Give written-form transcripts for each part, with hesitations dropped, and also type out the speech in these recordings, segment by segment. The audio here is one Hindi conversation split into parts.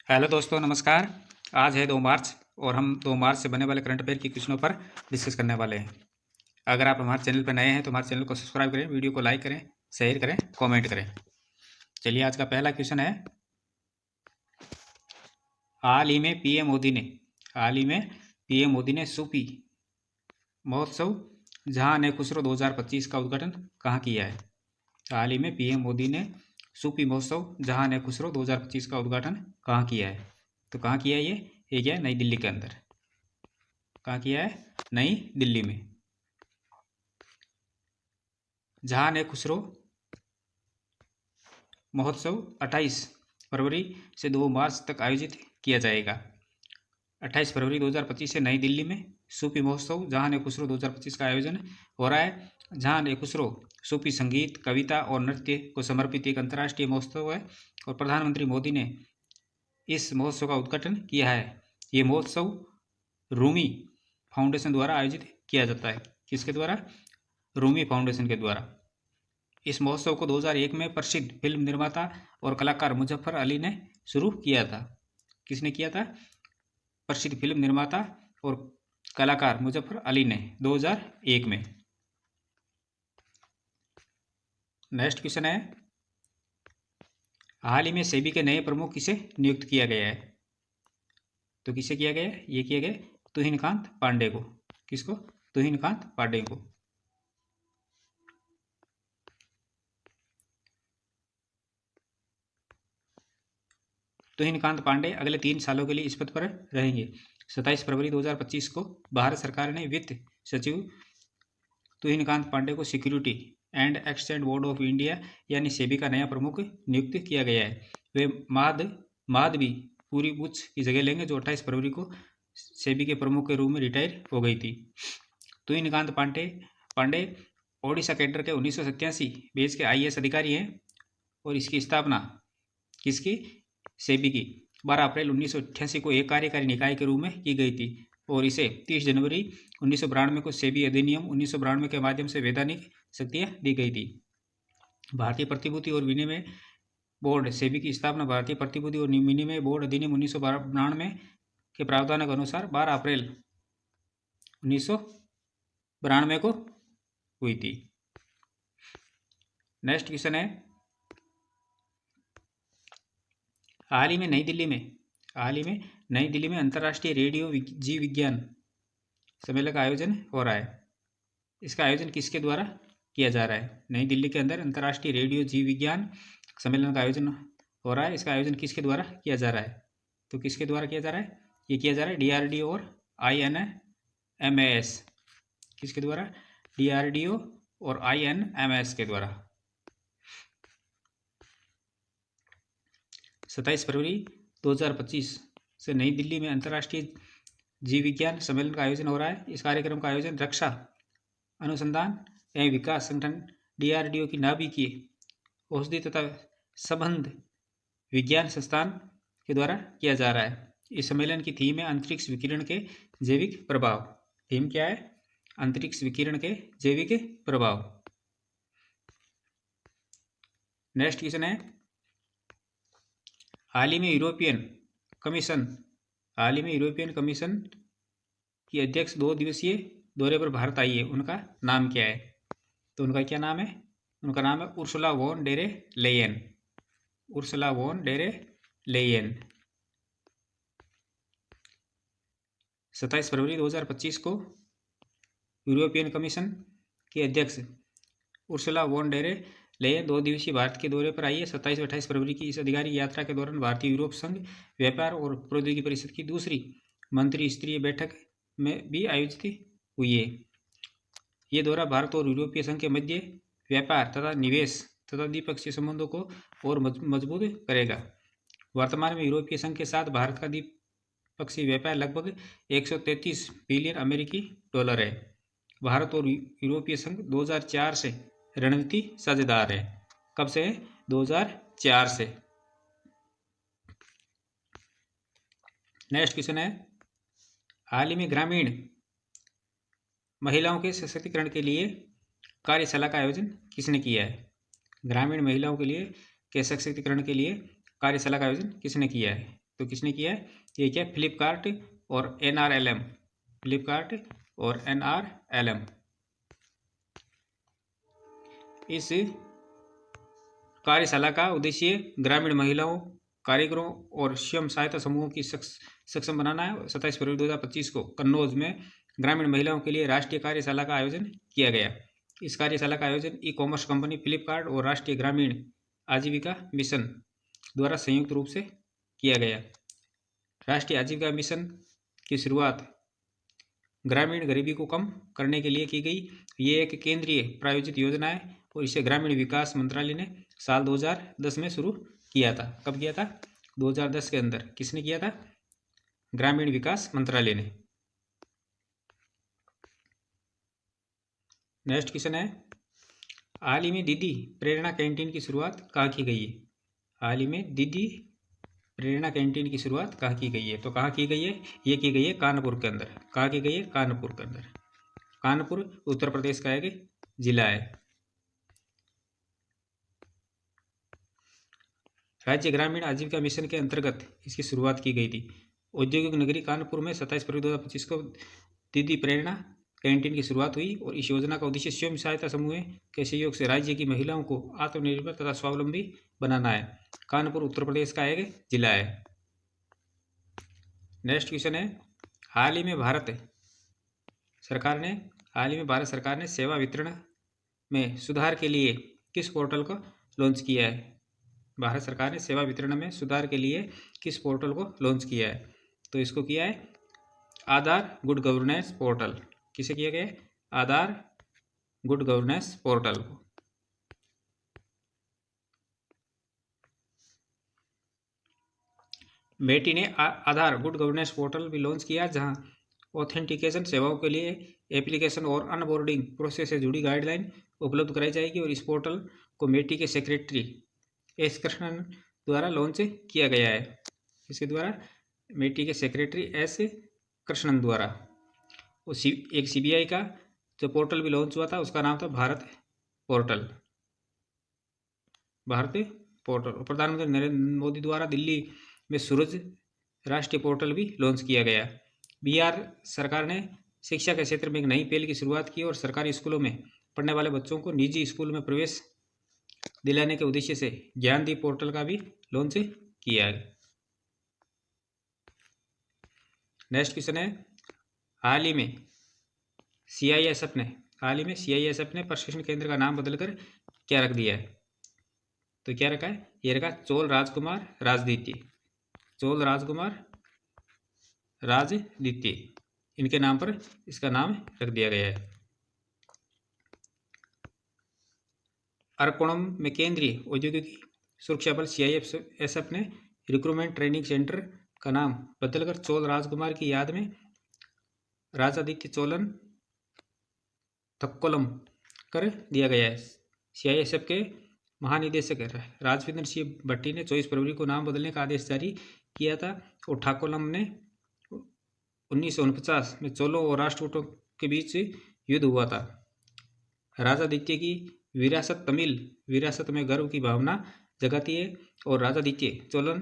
हेलो दोस्तों, नमस्कार। आज है 2 मार्च और हम 2 मार्च से बनने वाले करंट अफेयर की क्वेश्चनों पर डिस्कस करने वाले हैं। अगर आप हमारे चैनल पर नए हैं तो हमारे चैनल को सब्सक्राइब करें, वीडियो को लाइक करें, शेयर करें, कमेंट करें। चलिए, आज का पहला क्वेश्चन है, हाल ही में पीएम मोदी ने सूफी महोत्सव जहां ने खुसरो 2025 का उद्घाटन कहाँ किया है? हाल ही में पीएम मोदी ने सूफी महोत्सव जहां ने खुसरो 2025 का उद्घाटन कहाँ किया है? तो कहाँ किया है ये क्या है? नई दिल्ली के अंदर। कहाँ किया है? नई दिल्ली में। जहां ने खुसरो महोत्सव 28 फरवरी से 2 मार्च तक आयोजित किया जाएगा। 28 फरवरी 2025 से नई दिल्ली में सूफी महोत्सव जहां ने खुसरो 2025 का आयोजन हो रहा है। जहां ने खुसरो सूफी संगीत, कविता और नृत्य को समर्पित एक अंतर्राष्ट्रीय महोत्सव है और प्रधानमंत्री मोदी ने इस महोत्सव का उद्घाटन किया है। ये महोत्सव रूमी फाउंडेशन द्वारा आयोजित किया जाता है। किसके द्वारा? रूमी फाउंडेशन के द्वारा। इस महोत्सव को 2001 में प्रसिद्ध फिल्म निर्माता और कलाकार मुजफ्फर अली ने शुरू किया था। किसने किया था? प्रसिद्ध फिल्म निर्माता और कलाकार मुजफ्फर अली ने 2001 में। नेक्स्ट क्वेश्चन है, हाल ही में सेबी के नए प्रमुख किसे नियुक्त किया गया है? तो किसे किया गया है? ये किया गया तुहिनकांत पांडे को। किसको? तुहिनकांत पांडे को। तुहिनकांत पांडे अगले 3 सालों के लिए इस पद पर रहेंगे। 27 फरवरी 2025 को भारत सरकार ने वित्त सचिव तुहिनकांत पांडे को security and exchange board of India यानी सेबी का नया प्रमुख नियुक्त किया गया है। वे माधवी पूरी बुच की जगह लेंगे, जो 28 फरवरी को सेबी के प्रमुख के रूप में रिटायर हो गई थी। तुहिनकांत पांडे ओडिशा कैडर के 1987 बैच के आईएएस अधिकारी हैं और इसकी स्थापना किसकी? सेबी की 12 अप्रैल 1988 को एक कार्यकारी निकाय के रूप में की गई थी और इसे 30 जनवरी 1992 को सेबी अधिनियम 1992 के माध्यम से वैधानिक शक्तियां दी गई थी। भारतीय प्रतिभूति और विनिमय बोर्ड सेबी की स्थापना भारतीय प्रतिभूति और विनिमय बोर्ड अधिनियम 1992 के प्रावधानों के अनुसार 12 अप्रैल 1992 को हुई थी। नेक्स्ट क्वेश्चन है, हाल ही में नई दिल्ली में अंतर्राष्ट्रीय रेडियो जीव विज्ञान सम्मेलन का आयोजन हो रहा है। इसका आयोजन किसके द्वारा किया जा रहा है? नई दिल्ली के अंदर अंतर्राष्ट्रीय रेडियो जीव विज्ञान सम्मेलन का आयोजन हो रहा है। इसका आयोजन किसके द्वारा किया जा रहा है? तो किसके द्वारा किया जा रहा है? ये किया जा रहा है DRDO और INMAS। किसके द्वारा? DRDO और INMAS के द्वारा। 27 फरवरी 2025 से नई दिल्ली में अंतर्राष्ट्रीय जीव विज्ञान सम्मेलन का आयोजन हो रहा है। इस कार्यक्रम का आयोजन रक्षा अनुसंधान एवं विकास संगठन DRDO की नाभिकीय औषधि तथा संबंध विज्ञान संस्थान के द्वारा किया जा रहा है। इस सम्मेलन की थीम है अंतरिक्ष विकिरण के जैविक प्रभाव। थीम क्या है? अंतरिक्ष विकिरण के जैविक प्रभाव। नेक्स्ट क्वेश्चन है, हाल ही में यूरोपियन कमीशन की अध्यक्ष 2 दिवसीय दौरे पर भारत आई है। उनका नाम क्या है? तो उनका क्या नाम है? उनका नाम है Ursula von der Leyen. Ursula von der Leyen. 27 फरवरी 2025 को यूरोपियन कमीशन की अध्यक्ष उर्सुला वॉन डेर लेयन 2 दिवसीय भारत के दौरे पर आई है। 27 और 28 फरवरी की इस अधिकारी यात्रा के दौरान भारतीय यूरोप संघ व्यापार और प्रौद्योगिकी परिषद की दूसरी मंत्री स्तरीय बैठक में भी आयोजित हुई है। ये दौरा भारत और यूरोपीय संघ के मध्य व्यापार तथा निवेश तथा द्विपक्षीय संबंधों को और मजबूत करेगा। वर्तमान में यूरोपीय संघ के साथ भारत का द्विपक्षीय व्यापार लगभग 133 बिलियन अमेरिकी डॉलर है। भारत और यूरोपीय संघ 2004 से रणनीति साझेदार है। कब से? 2004 से। नेक्स्ट क्वेश्चन है, हाल ही में ग्रामीण महिलाओं के सशक्तिकरण के लिए कार्यशाला का आयोजन किसने किया है? ग्रामीण महिलाओं के लिए के सशक्तिकरण के लिए कार्यशाला का आयोजन किसने किया है? तो किसने किया है? ये क्या? फ्लिपकार्ट और NRLM, फ्लिपकार्ट और NRLM। इस कार्यशाला का उद्देश्य ग्रामीण महिलाओं, कारीगरों और स्वयं सहायता समूहों की सक्षम बनाना है। 27 फरवरी 2025 को कन्नौज में ग्रामीण महिलाओं के लिए राष्ट्रीय कार्यशाला का आयोजन किया गया। इस कार्यशाला का आयोजन ई-कॉमर्स कंपनी फ्लिपकार्ट और राष्ट्रीय ग्रामीण आजीविका मिशन द्वारा संयुक्त रूप से किया गया। राष्ट्रीय आजीविका मिशन की शुरुआत ग्रामीण गरीबी को कम करने के लिए की गई। ये एक केंद्रीय प्रायोजित योजना है और इसे ग्रामीण विकास मंत्रालय ने साल 2010 में शुरू किया था। कब किया था? 2010 के अंदर। किसने किया था? ग्रामीण विकास मंत्रालय ने। नेक्स्ट क्वेश्चन है, हाल ही में दीदी प्रेरणा कैंटीन की शुरुआत कहाँ की गई है? हाल ही में दीदी प्रेरणा कैंटीन की शुरुआत कहाँ की गई है? तो कहाँ की गई है? ये की गई है कानपुर के अंदर। कहाँ की गई है? कानपुर के अंदर। कानपुर उत्तर प्रदेश का एक जिला है। राज्य ग्रामीण आजीविका मिशन के अंतर्गत इसकी शुरुआत की गई थी। औद्योगिक नगरी कानपुर में 27 फरवरी 2025 को दीदी प्रेरणा कैंटीन की शुरुआत हुई और इस योजना का उद्देश्य स्वयं सहायता समूह के सहयोग से राज्य की महिलाओं को आत्मनिर्भर तथा स्वावलंबी बनाना है। कानपुर उत्तर प्रदेश का एक जिला है। नेक्स्ट क्वेश्चन है, हाल ही में भारत सरकार ने सेवा वितरण में सुधार के लिए किस पोर्टल को लॉन्च किया है? भारत सरकार ने सेवा वितरण में सुधार के लिए किस पोर्टल को लॉन्च किया है? तो इसको किया है आधार गुड गवर्नेंस पोर्टल। किसे किया गया है? आधार गुड गवर्नेंस पोर्टल को। मेटी ने आधार गुड गवर्नेंस पोर्टल भी लॉन्च किया, जहां ऑथेंटिकेशन सेवाओं के लिए एप्लीकेशन और अनबोर्डिंग प्रोसेस से जुड़ी गाइडलाइन उपलब्ध कराई जाएगी और इस पोर्टल को मेटी के सेक्रेटरी एस कृष्णन द्वारा लॉन्च किया गया है। इसके द्वारा मेटी के सेक्रेटरी एस कृष्णन द्वारा। एक CBI का जो पोर्टल भी लॉन्च हुआ था उसका नाम था भारत पोर्टल। भारत पोर्टल। प्रधानमंत्री नरेंद्र मोदी द्वारा दिल्ली में सूरज राष्ट्रीय पोर्टल भी लॉन्च किया गया। बिहार सरकार ने शिक्षा के क्षेत्र में एक नई पहल की शुरुआत की और सरकारी स्कूलों में पढ़ने वाले बच्चों को निजी स्कूल में प्रवेश दिलाने के उद्देश्य से ज्ञानदीप पोर्टल का भी लॉन्च किया है। नेक्स्ट क्वेश्चन है, हाल ही में CISF ने प्रशिक्षण केंद्र का नाम बदलकर क्या रख दिया है? तो क्या रखा है? ये रखा चोल राजकुमार राजद्वितीय। चोल राजकुमार राजद्वितीय, इनके नाम पर इसका नाम रख दिया गया है। अरकोणम में केंद्रीय औद्योगिक सुरक्षा बल CISF ने रिक्रूटमेंट ट्रेनिंग सेंटर का नाम बदलकर चोल राजकुमार की याद में राजादित्य चोलन थक्कोलम कर दिया गया है। CISF के महानिदेशक राजविंदर सिंह भट्टी ने 24 फरवरी को नाम बदलने का आदेश जारी किया था और ठाकोलम ने 1949 में चोलों और राष्ट्रकूटों के बीच युद्ध हुआ था। राजादित्य की विरासत तमिल विरासत में गर्व की भावना जगाती है और राजादित्य चोलन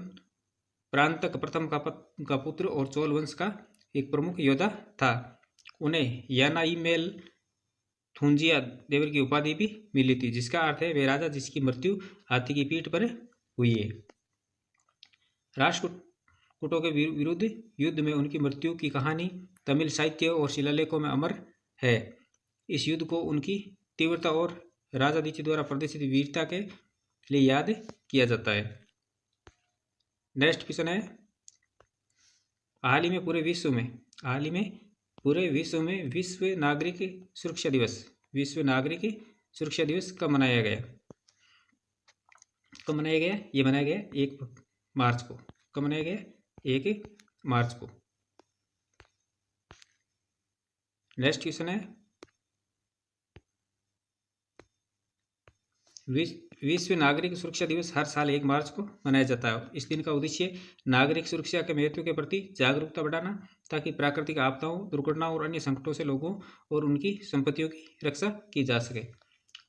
प्रांत प्रथम का पुत्र और चोल वंश का एक प्रमुख योद्धा था। उन्हें यानाईमेल थुंजिया देवर की उपाधि भी मिली थी, जिसका अर्थ है वे राजा जिसकी मृत्यु हाथी की पीठ पर हुई है। राष्ट्रकूटों के विरुद्ध युद्ध में उनकी मृत्यु की कहानी तमिल साहित्य और शिलालेखों में अमर है। इस युद्ध को उनकी तीव्रता और राजादित्य द्वारा प्रदर्शित वीरता के लिए याद किया जाता है। नेक्स्ट क्वेश्चन है, हाल ही में पूरे विश्व में विश्व नागरिक सुरक्षा दिवस कब मनाया गया? ये मनाया गया 1 मार्च को। कब मनाया गया? 1 मार्च को। नेक्स्ट क्वेश्चन है, विश्व नागरिक सुरक्षा दिवस हर साल 1 मार्च को मनाया जाता है। इस दिन का उद्देश्य नागरिक सुरक्षा के महत्व के प्रति जागरूकता बढ़ाना, ताकि प्राकृतिक आपदाओं, दुर्घटनाओं और अन्य संकटों से लोगों और उनकी संपत्तियों की रक्षा की जा सके।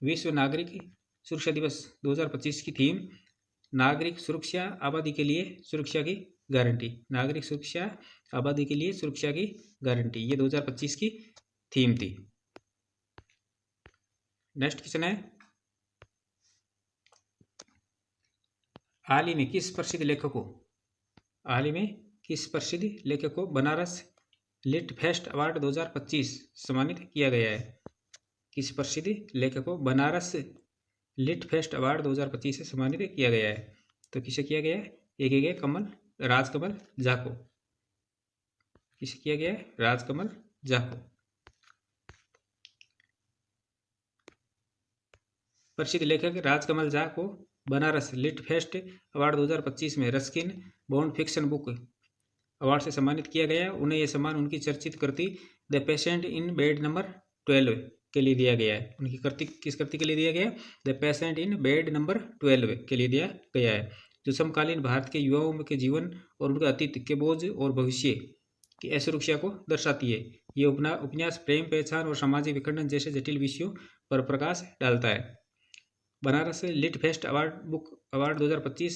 विश्व नागरिक सुरक्षा दिवस 2025 की थीम नागरिक सुरक्षा, आबादी के लिए सुरक्षा की गारंटी, नागरिक सुरक्षा, आबादी के लिए सुरक्षा की गारंटी, ये 2025 की थीम थी। नेक्स्ट क्वेश्चन है, हाल ही में किस प्रसिद्ध लेखक को बनारस लिट फेस्ट अवार्ड 2025 सम्मानित किया गया है? किस प्रसिद्ध लेखक को बनारस लिट फेस्ट अवार्ड 2025 से सम्मानित किया गया है? तो किसे किया गया है? ये किया गया राजकमल झा को। किसे किया गया है? राजकमल झा को। प्रसिद्ध लेखक राजकमल झा को बनारस लिट फेस्ट अवार्ड 2025 में Ruskin Bond fiction book award से सम्मानित किया गया। उन्हें यह सम्मान उनकी चर्चित कृति the patient in bed number 12 के लिए दिया गया है। उनकी कृति किस कृति के लिए दिया गया? The patient in bed number 12 के लिए दिया गया है, जो समकालीन भारत के युवाओं के जीवन और उनके अतीत के बोझ और भविष्य की असुरक्षा को दर्शाती है। ये उपन्यास प्रेम, पहचान और सामाजिक विखंडन जैसे जटिल विषयों पर प्रकाश डालता है। बनारस लिट फेस्ट अवार्ड 2025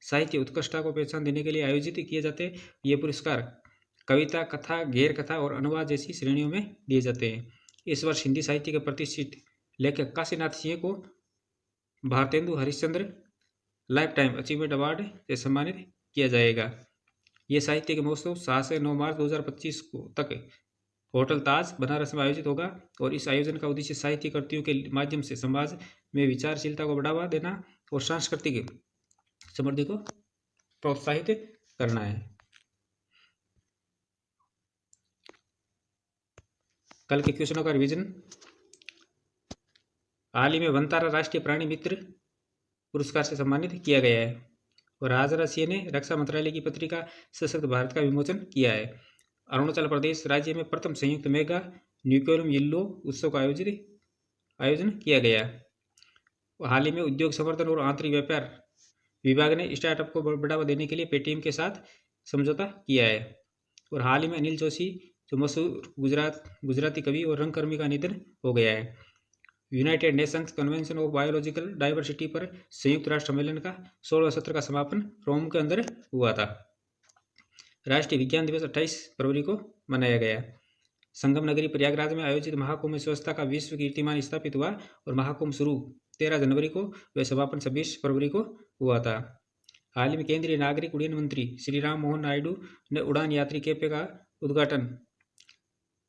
साहित्य उत्कृष्टता को पहचान देने के लिए आयोजित किए जाते हैं। ये पुरस्कार कविता, कथा, गैर कथा और अनुवाद जैसी श्रेणियों में दिए जाते हैं। इस वर्ष हिंदी साहित्य के प्रतिष्ठित लेखक काशीनाथ सिंह को Bharatendu Harishchandra life time achievement award से सम्मानित किया जाएगा। ये साहित्य के महोत्सव 7 से 9 मार्च 2025 को तक होटल ताज बनारस में आयोजित होगा और इस आयोजन का उद्देश्य साहित्य कृतियों के माध्यम से समाज में विचारशीलता को बढ़ावा देना और सांस्कृतिक समृद्धि को प्रोत्साहित करना है। कल के क्वेश्चनों का रिवीजन। हाल ही में वनतारा राष्ट्रीय प्राणी मित्र पुरस्कार से सम्मानित किया गया है और राजनाथ सिंह ने रक्षा मंत्रालय की पत्रिका सशक्त भारत का विमोचन किया है। अरुणाचल प्रदेश राज्य में प्रथम संयुक्त मेगा न्यूक्लियम येल्लो उत्सव का आयोजन किया गया। हाल ही में उद्योग संवर्धन और आंतरिक व्यापार विभाग ने स्टार्टअप को बढ़ावा देने के लिए पेटीएम के साथ समझौता किया है। और हाल ही में अनिल जोशी, जो मशहूर गुजराती कवि और रंगकर्मी का निधन हो गया है। United Nations convention of biological diversity पर संयुक्त राष्ट्र सम्मेलन का 16वां सत्र का समापन रोम के अंदर हुआ था। राष्ट्रीय विज्ञान दिवस 28 फरवरी को मनाया गया। संगम नगरी प्रयागराज में आयोजित महाकुंभ में स्वच्छता का विश्व कीर्तिमान स्थापित हुआ और महाकुंभ शुरू 13 जनवरी को व समापन 26 फरवरी को हुआ था। हाल ही में केंद्रीय नागरिक उड्डयन मंत्री श्री राम मोहन नायडू ने उड़ान यात्री कैफे का उद्घाटन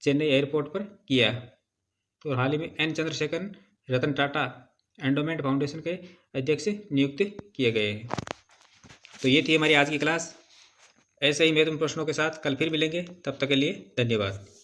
चेन्नई एयरपोर्ट पर किया। और हाल ही में N Chandrashekhar Ratan Tata endowment foundation के अध्यक्ष नियुक्त किए गए हैं। तो ये थी हमारी आज की क्लास। ऐसे ही महत्वपूर्ण प्रश्नों के साथ कल फिर मिलेंगे। तब तक के लिए धन्यवाद।